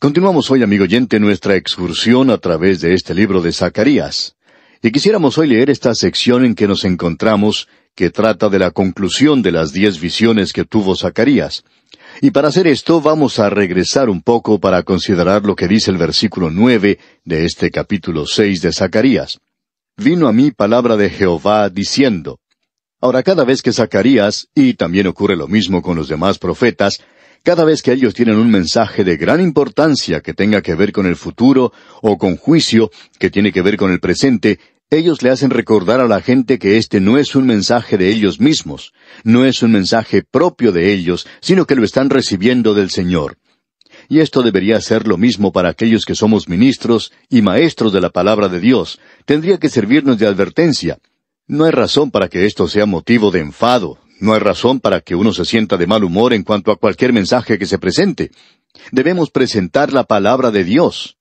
Continuamos hoy, amigo oyente, nuestra excursión a través de este libro de Zacarías. Y quisiéramos hoy leer esta sección en que nos encontramos, que trata de la conclusión de las 10 visiones que tuvo Zacarías. Y para hacer esto vamos a regresar un poco para considerar lo que dice el versículo 9 de este capítulo 6 de Zacarías. Vino a mí palabra de Jehová diciendo. Ahora, cada vez que Zacarías, y también ocurre lo mismo con los demás profetas, cada vez que ellos tienen un mensaje de gran importancia que tenga que ver con el futuro o con juicio que tiene que ver con el presente, ellos le hacen recordar a la gente que este no es un mensaje de ellos mismos, no es un mensaje propio de ellos, sino que lo están recibiendo del Señor. Y esto debería ser lo mismo para aquellos que somos ministros y maestros de la palabra de Dios. Tendría que servirnos de advertencia. No hay razón para que esto sea motivo de enfado. No hay razón para que uno se sienta de mal humor en cuanto a cualquier mensaje que se presente. Debemos presentar la palabra de Dios.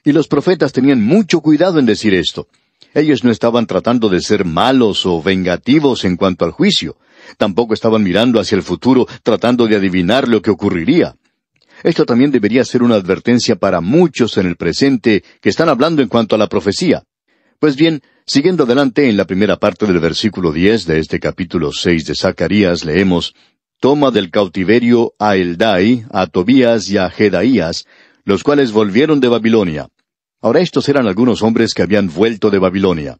Y los profetas tenían mucho cuidado en decir esto. Ellos no estaban tratando de ser malos o vengativos en cuanto al juicio. Tampoco estaban mirando hacia el futuro tratando de adivinar lo que ocurriría. Esto también debería ser una advertencia para muchos en el presente que están hablando en cuanto a la profecía. Pues bien, siguiendo adelante en la primera parte del versículo 10 de este capítulo 6 de Zacarías, leemos, Toma del cautiverio a Eldai, a Tobías y a Jedaías, los cuales volvieron de Babilonia. Ahora estos eran algunos hombres que habían vuelto de Babilonia.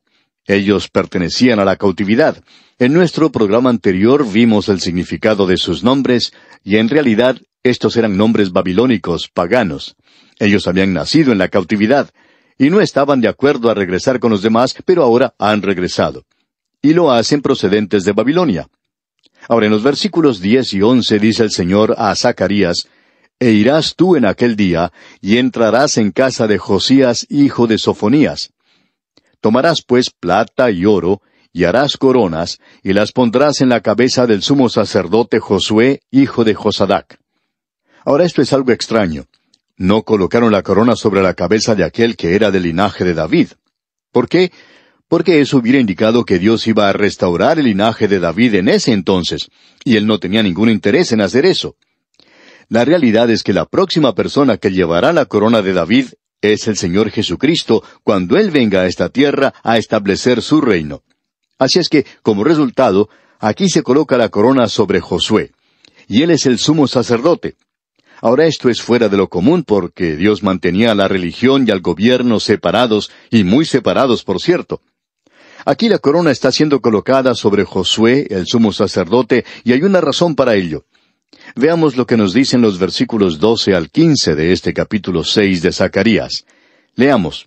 Ellos pertenecían a la cautividad. En nuestro programa anterior vimos el significado de sus nombres, y en realidad estos eran nombres babilónicos, paganos. Ellos habían nacido en la cautividad, y no estaban de acuerdo a regresar con los demás, pero ahora han regresado. Y lo hacen procedentes de Babilonia. Ahora en los versículos 10 y 11 dice el Señor a Zacarías, E irás tú en aquel día, y entrarás en casa de Josías, hijo de Sofonías. Tomarás pues plata y oro, y harás coronas, y las pondrás en la cabeza del sumo sacerdote Josué, hijo de Josadac. Ahora esto es algo extraño. No colocaron la corona sobre la cabeza de aquel que era del linaje de David. ¿Por qué? Porque eso hubiera indicado que Dios iba a restaurar el linaje de David en ese entonces, y él no tenía ningún interés en hacer eso. La realidad es que la próxima persona que llevará la corona de David es el Señor Jesucristo, cuando Él venga a esta tierra a establecer su reino. Así es que, como resultado, aquí se coloca la corona sobre Josué, y él es el sumo sacerdote. Ahora esto es fuera de lo común porque Dios mantenía a la religión y al gobierno separados, y muy separados, por cierto. Aquí la corona está siendo colocada sobre Josué, el sumo sacerdote, y hay una razón para ello. Veamos lo que nos dicen los versículos 12 al 15 de este capítulo 6 de Zacarías. Leamos.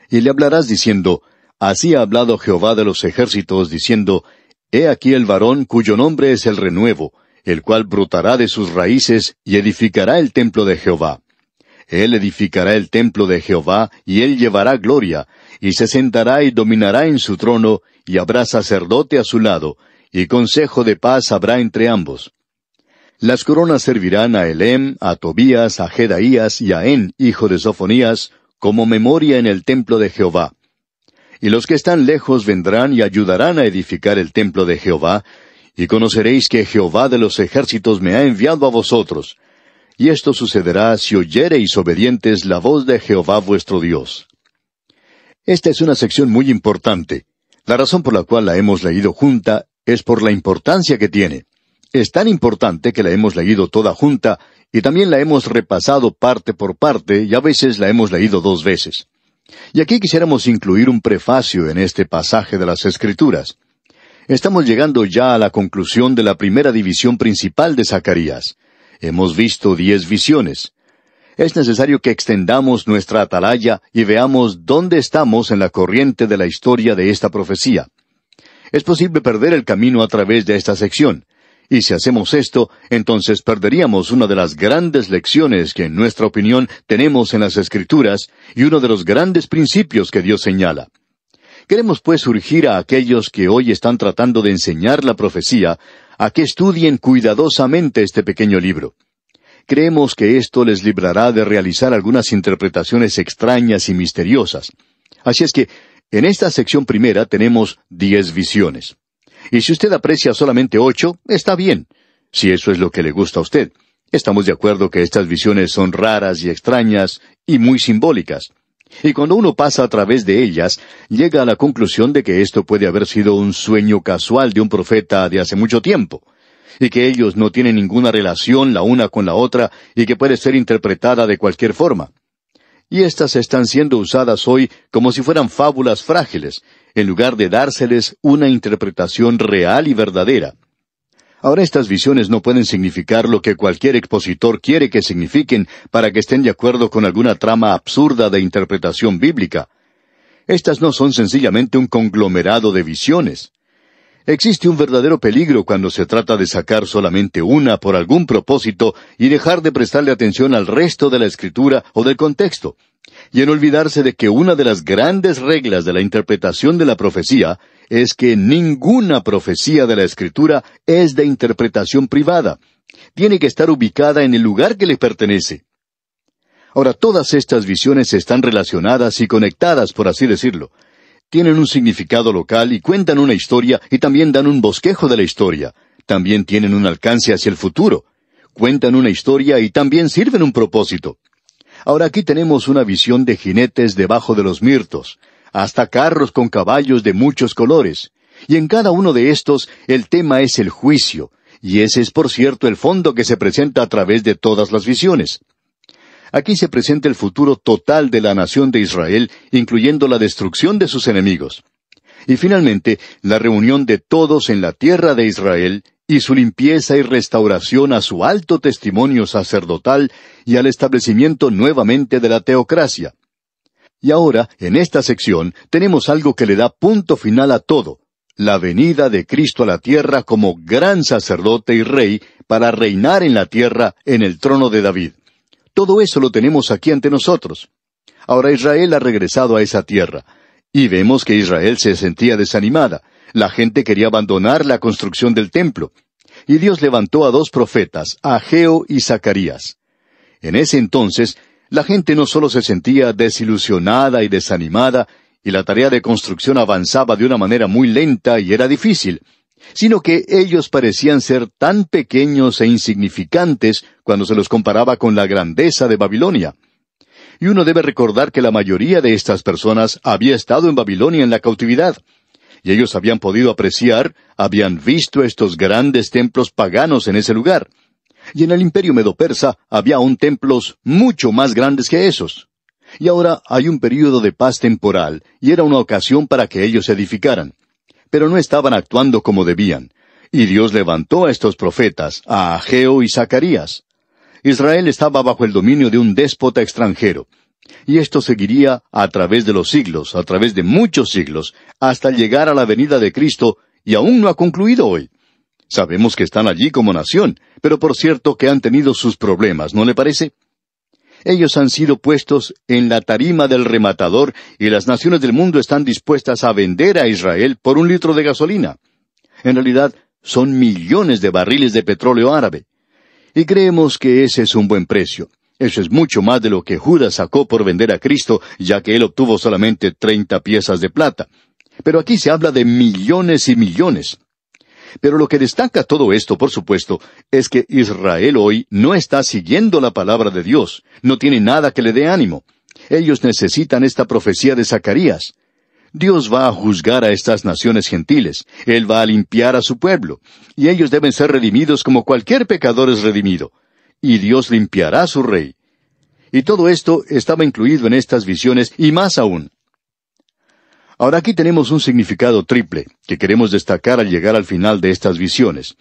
Y le hablarás diciendo, Así ha hablado Jehová de los ejércitos, diciendo, He aquí el varón cuyo nombre es el renuevo, el cual brotará de sus raíces y edificará el templo de Jehová. Él edificará el templo de Jehová, y él llevará gloria, y se sentará y dominará en su trono, y habrá sacerdote a su lado, y consejo de paz habrá entre ambos. Las coronas servirán a Elem, a Tobías, a Jedaías y a En, hijo de Sofonías, como memoria en el templo de Jehová. Y los que están lejos vendrán y ayudarán a edificar el templo de Jehová, y conoceréis que Jehová de los ejércitos me ha enviado a vosotros. Y esto sucederá si oyereis obedientes la voz de Jehová vuestro Dios. Esta es una sección muy importante. La razón por la cual la hemos leído junta es por la importancia que tiene. Es tan importante que la hemos leído toda junta, y también la hemos repasado parte por parte, y a veces la hemos leído 2 veces. Y aquí quisiéramos incluir un prefacio en este pasaje de las Escrituras. Estamos llegando ya a la conclusión de la primera división principal de Zacarías. Hemos visto 10 visiones. Es necesario que extendamos nuestra atalaya y veamos dónde estamos en la corriente de la historia de esta profecía. Es posible perder el camino a través de esta sección. Y si hacemos esto, entonces perderíamos una de las grandes lecciones que en nuestra opinión tenemos en las Escrituras y uno de los grandes principios que Dios señala. Queremos pues urgir a aquellos que hoy están tratando de enseñar la profecía a que estudien cuidadosamente este pequeño libro. Creemos que esto les librará de realizar algunas interpretaciones extrañas y misteriosas. Así es que, en esta sección primera tenemos 10 visiones. Y si usted aprecia solamente 8, está bien, si eso es lo que le gusta a usted. Estamos de acuerdo que estas visiones son raras y extrañas y muy simbólicas. Y cuando uno pasa a través de ellas, llega a la conclusión de que esto puede haber sido un sueño casual de un profeta de hace mucho tiempo, y que ellos no tienen ninguna relación la una con la otra y que puede ser interpretada de cualquier forma. Y estas están siendo usadas hoy como si fueran fábulas frágiles, en lugar de dárseles una interpretación real y verdadera. Ahora estas visiones no pueden significar lo que cualquier expositor quiere que signifiquen para que estén de acuerdo con alguna trama absurda de interpretación bíblica. Estas no son sencillamente un conglomerado de visiones. Existe un verdadero peligro cuando se trata de sacar solamente una por algún propósito y dejar de prestarle atención al resto de la escritura o del contexto, y en olvidarse de que una de las grandes reglas de la interpretación de la profecía es que ninguna profecía de la escritura es de interpretación privada. Tiene que estar ubicada en el lugar que le pertenece. Ahora, todas estas visiones están relacionadas y conectadas, por así decirlo. Tienen un significado local y cuentan una historia y también dan un bosquejo de la historia. También tienen un alcance hacia el futuro. Cuentan una historia y también sirven un propósito. Ahora aquí tenemos una visión de jinetes debajo de los mirtos, hasta carros con caballos de muchos colores. Y en cada uno de estos el tema es el juicio, y ese es por cierto el fondo que se presenta a través de todas las visiones. Aquí se presenta el futuro total de la nación de Israel, incluyendo la destrucción de sus enemigos. Y finalmente, la reunión de todos en la tierra de Israel, y su limpieza y restauración a su alto testimonio sacerdotal y al establecimiento nuevamente de la teocracia. Y ahora, en esta sección, tenemos algo que le da punto final a todo: la venida de Cristo a la tierra como gran sacerdote y rey para reinar en la tierra en el trono de David. Todo eso lo tenemos aquí ante nosotros. Ahora Israel ha regresado a esa tierra, y vemos que Israel se sentía desanimada. La gente quería abandonar la construcción del templo. Y Dios levantó a dos profetas, Ageo y Zacarías. En ese entonces, la gente no solo se sentía desilusionada y desanimada, y la tarea de construcción avanzaba de una manera muy lenta y era difícil, sino que ellos parecían ser tan pequeños e insignificantes cuando se los comparaba con la grandeza de Babilonia. Y uno debe recordar que la mayoría de estas personas había estado en Babilonia en la cautividad, y ellos habían podido apreciar, habían visto estos grandes templos paganos en ese lugar. Y en el imperio medo-persa había aún templos mucho más grandes que esos. Y ahora hay un período de paz temporal, y era una ocasión para que ellos se edificaran. Pero no estaban actuando como debían. Y Dios levantó a estos profetas, a Ageo y Zacarías. Israel estaba bajo el dominio de un déspota extranjero. Y esto seguiría a través de los siglos, a través de muchos siglos, hasta llegar a la venida de Cristo, y aún no ha concluido hoy. Sabemos que están allí como nación, pero por cierto que han tenido sus problemas, ¿no le parece? Ellos han sido puestos en la tarima del rematador, y las naciones del mundo están dispuestas a vender a Israel por 1 litro de gasolina. En realidad, son millones de barriles de petróleo árabe. Y creemos que ese es un buen precio. Eso es mucho más de lo que Judas sacó por vender a Cristo, ya que él obtuvo solamente 30 piezas de plata. Pero aquí se habla de millones y millones. Pero lo que destaca todo esto, por supuesto, es que Israel hoy no está siguiendo la palabra de Dios. No tiene nada que le dé ánimo. Ellos necesitan esta profecía de Zacarías. Dios va a juzgar a estas naciones gentiles. Él va a limpiar a su pueblo. Y ellos deben ser redimidos como cualquier pecador es redimido. Y Dios limpiará a su rey. Y todo esto estaba incluido en estas visiones y más aún. Ahora aquí tenemos un significado triple, que queremos destacar al llegar al final de estas visiones.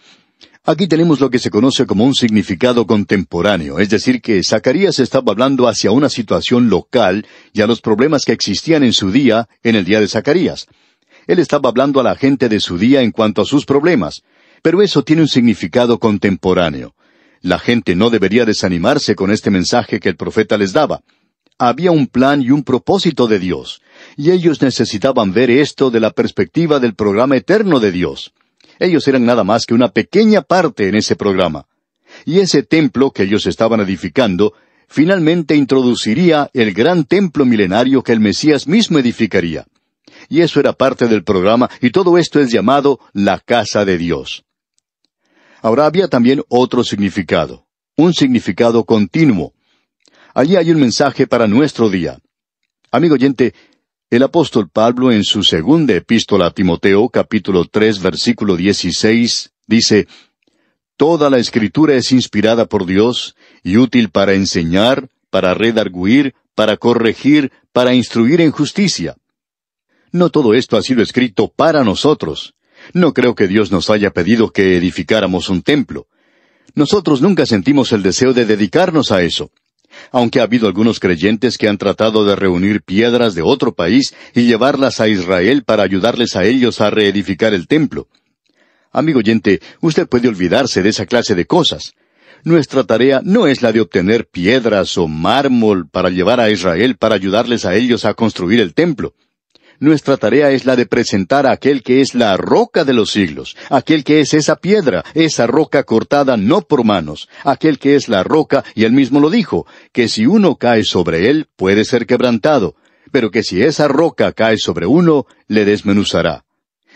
Aquí tenemos lo que se conoce como un significado contemporáneo, es decir, que Zacarías estaba hablando hacia una situación local y a los problemas que existían en su día, en el día de Zacarías. Él estaba hablando a la gente de su día en cuanto a sus problemas, pero eso tiene un significado contemporáneo. La gente no debería desanimarse con este mensaje que el profeta les daba. Había un plan y un propósito de Dios, y ellos necesitaban ver esto de la perspectiva del programa eterno de Dios. Ellos eran nada más que una pequeña parte en ese programa. Y ese templo que ellos estaban edificando, finalmente introduciría el gran templo milenario que el Mesías mismo edificaría. Y eso era parte del programa, y todo esto es llamado la casa de Dios. Ahora había también otro significado. un significado continuo. Allí hay un mensaje para nuestro día. Amigo oyente, el apóstol Pablo en su segunda epístola a Timoteo, capítulo 3, versículo 16, dice: Toda la Escritura es inspirada por Dios y útil para enseñar, para redarguir, para corregir, para instruir en justicia. No todo esto ha sido escrito para nosotros. No creo que Dios nos haya pedido que edificáramos un templo. Nosotros nunca sentimos el deseo de dedicarnos a eso. Aunque ha habido algunos creyentes que han tratado de reunir piedras de otro país y llevarlas a Israel para ayudarles a ellos a reedificar el templo. Amigo oyente, usted puede olvidarse de esa clase de cosas. Nuestra tarea no es la de obtener piedras o mármol para llevar a Israel para ayudarles a ellos a construir el templo. Nuestra tarea es la de presentar a aquel que es la roca de los siglos, aquel que es esa piedra, esa roca cortada no por manos, aquel que es la roca, y él mismo lo dijo, que si uno cae sobre él, puede ser quebrantado, pero que si esa roca cae sobre uno, le desmenuzará.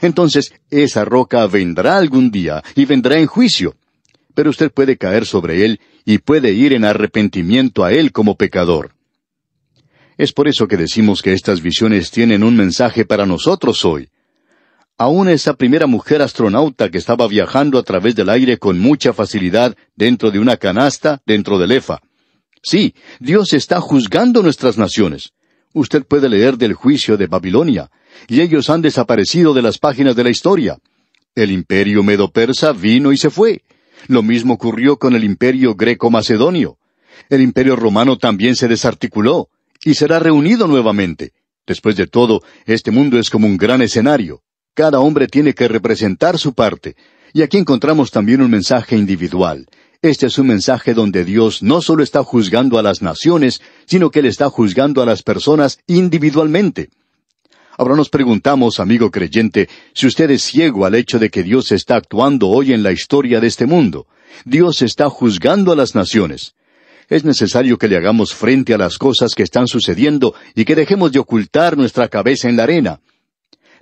Entonces, esa roca vendrá algún día, y vendrá en juicio. Pero usted puede caer sobre él, y puede ir en arrepentimiento a él como pecador. Es por eso que decimos que estas visiones tienen un mensaje para nosotros hoy. Aún esa primera mujer astronauta que estaba viajando a través del aire con mucha facilidad dentro de una canasta, dentro del Efa. Sí, Dios está juzgando nuestras naciones. Usted puede leer del juicio de Babilonia, y ellos han desaparecido de las páginas de la historia. El imperio medo-persa vino y se fue. Lo mismo ocurrió con el imperio greco-macedonio. El imperio romano también se desarticuló y será reunido nuevamente. Después de todo, este mundo es como un gran escenario. Cada hombre tiene que representar su parte. Y aquí encontramos también un mensaje individual. Este es un mensaje donde Dios no solo está juzgando a las naciones, sino que Él está juzgando a las personas individualmente. Ahora nos preguntamos, amigo creyente, si usted es ciego al hecho de que Dios está actuando hoy en la historia de este mundo. Dios está juzgando a las naciones. Es necesario que le hagamos frente a las cosas que están sucediendo y que dejemos de ocultar nuestra cabeza en la arena.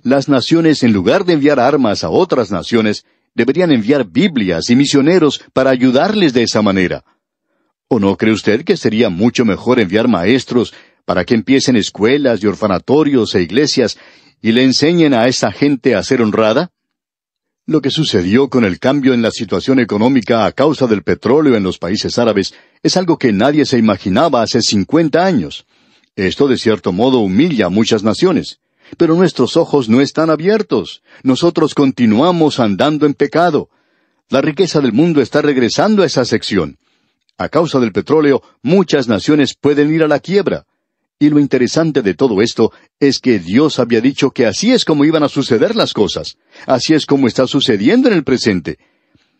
Las naciones, en lugar de enviar armas a otras naciones, deberían enviar Biblias y misioneros para ayudarles de esa manera. ¿O no cree usted que sería mucho mejor enviar maestros para que empiecen escuelas y orfanatorios e iglesias y le enseñen a esa gente a ser honrada? Lo que sucedió con el cambio en la situación económica a causa del petróleo en los países árabes es algo que nadie se imaginaba hace 50 años. Esto de cierto modo humilla a muchas naciones. Pero nuestros ojos no están abiertos. Nosotros continuamos andando en pecado. La riqueza del mundo está regresando a esa sección. A causa del petróleo, muchas naciones pueden ir a la quiebra. Y lo interesante de todo esto es que Dios había dicho que así es como iban a suceder las cosas. Así es como está sucediendo en el presente.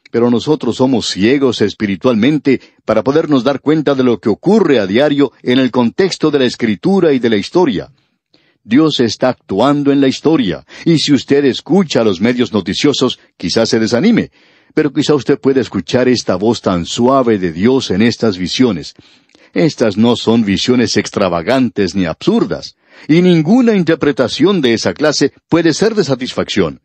Pero nosotros somos ciegos espiritualmente para podernos dar cuenta de lo que ocurre a diario en el contexto de la Escritura y de la historia. Dios está actuando en la historia, y si usted escucha los medios noticiosos, quizás se desanime, pero quizá usted pueda escuchar esta voz tan suave de Dios en estas visiones. Estas no son visiones extravagantes ni absurdas, y ninguna interpretación de esa clase puede ser de satisfacción.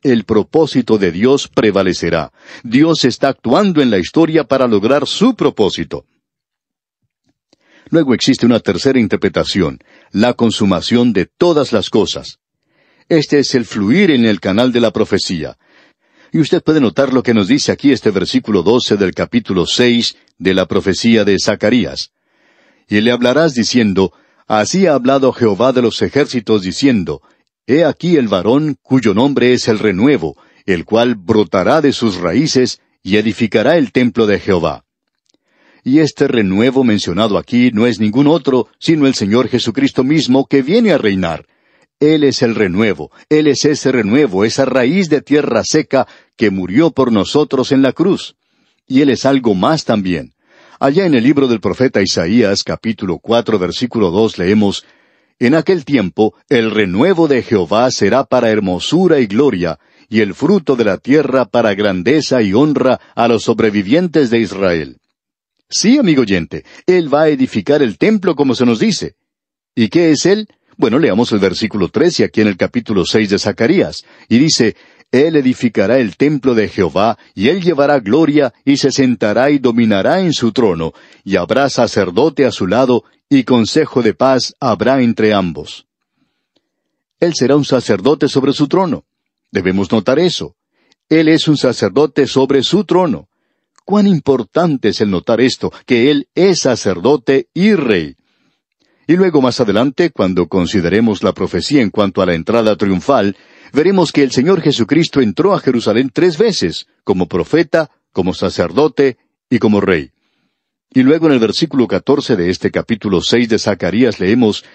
El propósito de Dios prevalecerá. Dios está actuando en la historia para lograr su propósito. Luego existe una tercera interpretación, la consumación de todas las cosas. Este es el fluir en el canal de la profecía. Y usted puede notar lo que nos dice aquí este versículo 12 del capítulo 6 de la profecía de Zacarías. Y le hablarás diciendo, así ha hablado Jehová de los ejércitos diciendo, he aquí el varón cuyo nombre es el renuevo, el cual brotará de sus raíces y edificará el templo de Jehová. Y este renuevo mencionado aquí no es ningún otro, sino el Señor Jesucristo mismo que viene a reinar. Él es el renuevo, Él es ese renuevo, esa raíz de tierra seca que murió por nosotros en la cruz. Y Él es algo más también. Allá en el libro del profeta Isaías, capítulo 4, versículo 2, leemos, en aquel tiempo el renuevo de Jehová será para hermosura y gloria, y el fruto de la tierra para grandeza y honra a los sobrevivientes de Israel. Sí, amigo oyente, Él va a edificar el templo como se nos dice. ¿Y qué es Él? Bueno, leamos el versículo 13 aquí en el capítulo 6 de Zacarías, y dice, Él edificará el templo de Jehová, y él llevará gloria, y se sentará y dominará en su trono, y habrá sacerdote a su lado, y consejo de paz habrá entre ambos. Él será un sacerdote sobre su trono. Debemos notar eso. Él es un sacerdote sobre su trono. Cuán importante es el notar esto, que Él es sacerdote y rey. Y luego más adelante, cuando consideremos la profecía en cuanto a la entrada triunfal, veremos que el Señor Jesucristo entró a Jerusalén 3 veces, como profeta, como sacerdote y como rey. Y luego en el versículo 14 de este capítulo 6 de Zacarías leemos: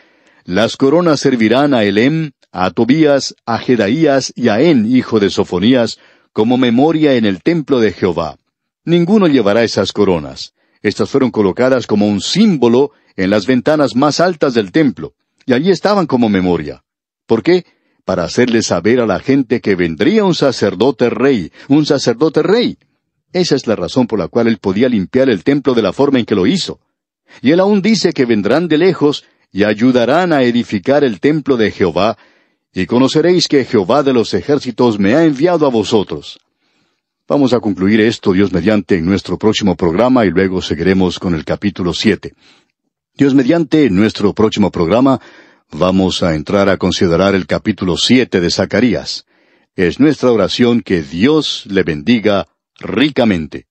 «Las coronas servirán a Elem, a Tobías, a Jedaías y a En, hijo de Sofonías, como memoria en el templo de Jehová. Ninguno llevará esas coronas. Estas fueron colocadas como un símbolo en las ventanas más altas del templo, y allí estaban como memoria. ¿Por qué? Para hacerle saber a la gente que vendría un sacerdote rey, un sacerdote rey. Esa es la razón por la cual él podía limpiar el templo de la forma en que lo hizo. Y él aún dice que vendrán de lejos y ayudarán a edificar el templo de Jehová, y conoceréis que Jehová de los ejércitos me ha enviado a vosotros». Vamos a concluir esto, Dios mediante, en nuestro próximo programa, y luego seguiremos con el capítulo 7. Dios mediante, en nuestro próximo programa, vamos a entrar a considerar el capítulo 7 de Zacarías. Es nuestra oración que Dios le bendiga ricamente.